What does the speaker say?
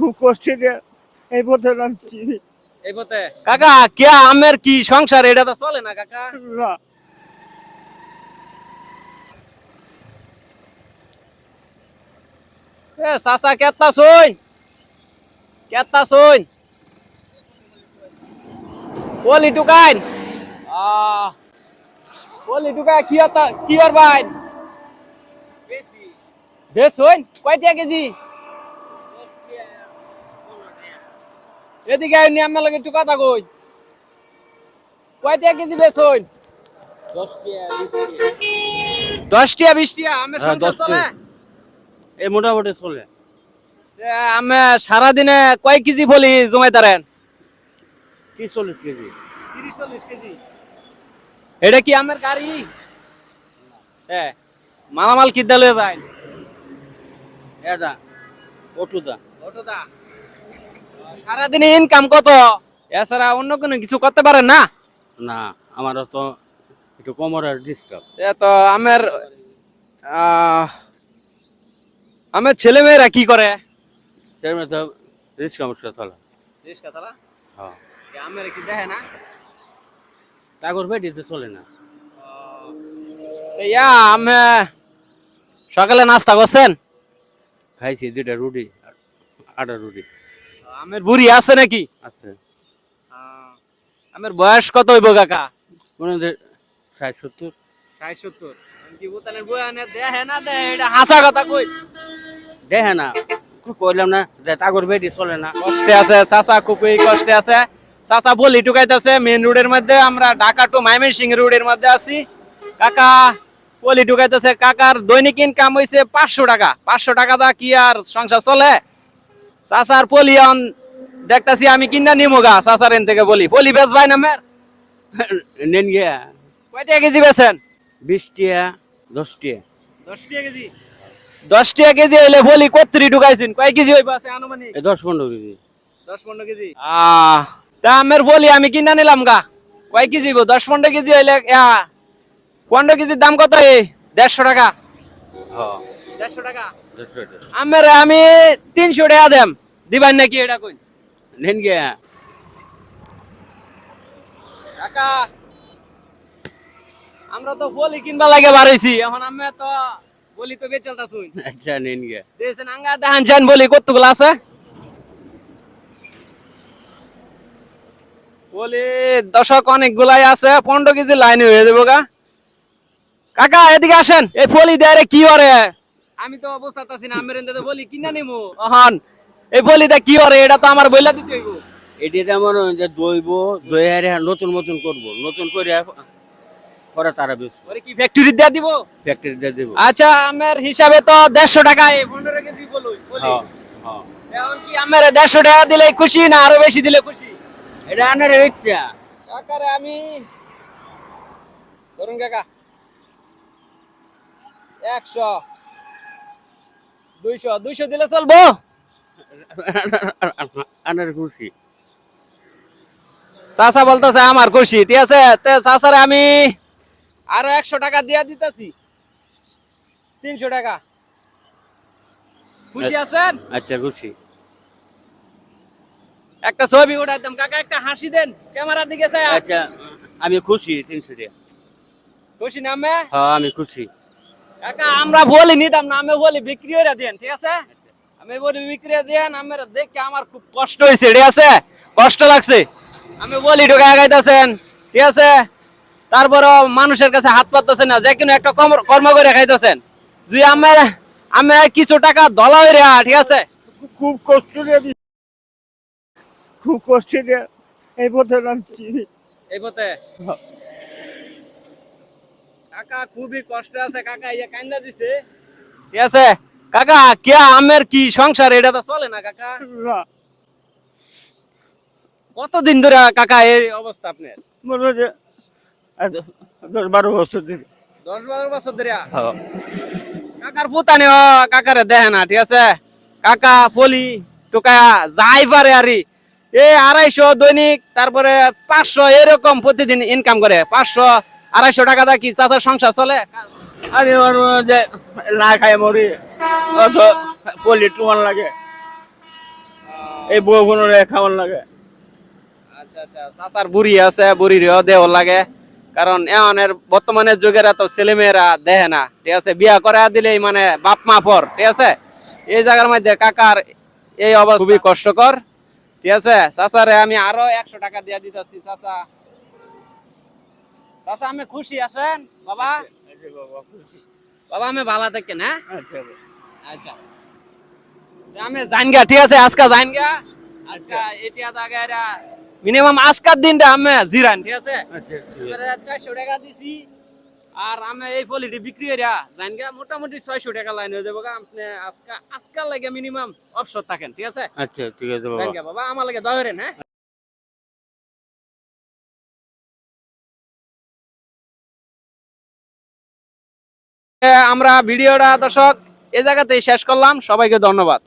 খুব কষ্টে এই পথে নামছি। এই পথে কাকা কে আমের কি সংসার এটা তো চলে না কাকা। না এ চাচা কেতা শুন বলি টুকাইন বলি টুকাই কি আর ভাই বেশ হইন কয়টা কেজি এদিকে আইনি আমার লাগে একটু কথা কই কয়টা কেজি বেশ হইন 10 টিয়া 20 টিয়া আমের সংসার চলে এই মোটামুটি চলে। আমি সারাদিনে কয় কেজি বলি জমাই তারেন 30-40 কেজি। 30-40 কেজি এটা কি আমের গাড়ি হ্যাঁ মালামাল কি দালে যায় এটা অটোদা অটোদা সারাদিনে ইনকাম কত এছাড়া অন্য কোনো কিছু করতে পারেন না না, আমারও তো একটু কোমরের ডিস্টার্ব। তো আমের আমার ছেলে মেয়েরা কি করে সেরকম তো রিস্ক সমস্যা চলে। রিস্কা তালা হ্যাঁ, আমের কি দেখে না তাগর বেডিতে চলে না। ইয়া আমি সকালে নাস্তা করছেন খাইছি 2টা রুটি, আটা রুটি আমের বুড়ি আছে নাকি আছে। আমের বয়স কত হইব কাকা মনে হয় 60-70। 60-70 কি বোতলের বয়ানে দেখে না দে এটা হাসা কথা কই দেখে না, কইলাম না যে তাগর বেডি চলে না। কষ্টে আছে চাচা খুবই কষ্টে আছে চাচা বলি টুকাইতেছে মেন রোডের মধ্যে আমরা ঢাকা টু ময়মনসিং রোডের মধ্যে আছি কাকা বলি টুকাইতেছে কাকার দৈনিক ইনকাম হইছে 500 টাকা 500 টাকা দা কি আর সংসার চলে চাচার পলিয়ন দেখতাছি আমি কিনা নিমোগা চাচার এন থেকে বলি বেচ ভাই নামের নেন গিয়া কয়টা কেজি বেচেন 20 টিয়া 10 টিয়া 10 টাকা কেজি 10 টাকা কেজি হইলে বলি কতরি ঢুকাইছেন কয় কেজি হইবা আছে আনুমানিক 10-15 কেজি। 10-15 কেজি তা আমের বলি আমি কিনা নিলাম গা কয় কেজি 10-15 কেজি হইলে 15 কেজির দাম কত 150 টাকা হ্যাঁ 150 টাকা 150 টাকা। আমের আমি 300 টাকা দেম দিবেন নাকি এটা কই নেন গিয়া কাকা আমরা তো বলি কিনবা লাগে বাড়াইছি এখন আমি তো বলি তো বেচলতাছুই আচ্ছা নেন গিয়া। দেন আঙ্গা দাহান জান বলি কতগুলো আছে বলি দশক অনেকগুলাই আছে 15 কেজি লাইনে হয়ে যাবো গা কাকা এদিকে আসেন এই ফলি দেয়ারে কি করে আমি তো অবস্থা আছি না আমের এনতে বলি কিনা নিমু অহন এই ফলিটা কি করে এটা তো আমার বইলা দিতে হইব এটিতে আমার যে দই হারে নতুন নতুন করব, নতুন করে পরে তারা বেচবো, ওরে কি ফ্যাক্টরি দেয়া দিব ফ্যাক্টরিতে দেবো। আচ্ছা আমের হিসাবে তো 150 টাকা 15 কেজি বলি হ্যাঁ হ্যাঁ, এখন কি আমের 150 টাকা দিলে খুশি না আরো বেশি দিলে খুশি এটা আনার ইচ্ছা। কাকারে আমি ধরুন কাকা 100 200 দিলে চলবো আনার খুশি। চাচা বলতেছে আমার খুশি ঠিক আছে তে চাচারে আমি আরো 100 টাকা দিয়া দিতেছি 300 টাকা খুশি আছেন আচ্ছা খুশি। একটা ছবি উঠাইতাম কাকা একটা হাসি দেন ক্যামেরার দিকে চাই আচ্ছা আমি খুশি 300 টাকা। খুশি না আমি হ্যাঁ আমি খুশি। কাকা আমরা বলি নিতাম না আমি বলি বিক্রি হইরা দেন ঠিক আছে আমি বলি বিক্রি দেন আমরা দেখে আমার খুব কষ্ট হইছে ঠিক আছে কষ্ট লাগছে আমি বলি ঢোকা গাইতাছেন ঠিক আছে তারপর মানুষের কাছে হাত পাততেছেন না যে কোনো একটা কর্ম করে খাইতেছেন যদি আমি কিছু টাকা দলা হইরা ঠিক আছে খুব কষ্ট খুব কষ্টে এই পথে নামছি। এই পথে কাকা খুবই কষ্ট আছে কাকা ইয়া কান্দা দিছে ঠিক আছে কাকা কে আমের কি সংসার এটা তো চলে না কাকা না কতদিন ধরে কাকা এই অবস্থা আপনার মনে হয় 10-12 বছর ধরে। 10-12 বছর ধরে হ্যাঁ কাকার পুতানি কাকারে দেখে না ঠিক আছে কাকা ফলি টোকা যাই পারে আরি 250 দৈনিক তারপরে 500 এরকম প্রতিদিন ইনকাম করে 500-250 টাকা দা কি চাচার সংসার চলে আরে যে না খাই মরি অত পলি টুমান লাগে। এই বউ বোনের খাওয়ার লাগে। আচ্ছা আচ্ছা, চাচার বুড়ি আছে, বুড়িরও দেহ লাগে, কারণ এমনের বর্তমানের যুগের এত ছেলে মেয়েরা দেহে না, ঠিক আছে, বিয়া করে দিলেই মানে বাপ মা পর, ঠিক আছে। এই জায়গার মধ্যে কাকার এই অবস্থা খুবই কষ্টকর, ঠিক আছে। চাচারে আমি আরো 100 টাকা দিয়ে দিতেছি। চাচা, চাচা আমি খুশি, আসেন বাবা। আচ্ছা বাবা, খুশি। বাবা আমি ভালো থাকেন, হ্যাঁ। আচ্ছা বাবা। আচ্ছা, আমি জানগা, ঠিক আছে, আজকা জানগা, আজকা এটা দাগারা মিনিমাম আজকার দিনটা আমি জিরান, ঠিক আছে। আচ্ছা, ঠিক আছে। এবারে 400 টাকা দিছি, আর আমি এই পলিটি বিক্রি করিয়া জানগা মোটামুটি 600 টাকা লাইন হয়ে যাবো গা। আপনি আজকাল লাগে মিনিমাম অবসর থাকেন, ঠিক আছে। আচ্ছা ঠিক আছে বাবা। জানগা বাবা, আমার লাগে দরেন, হ্যাঁ। আমরা ভিডিওটা দর্শক এই জায়গাতেই শেষ করলাম, সবাইকে ধন্যবাদ।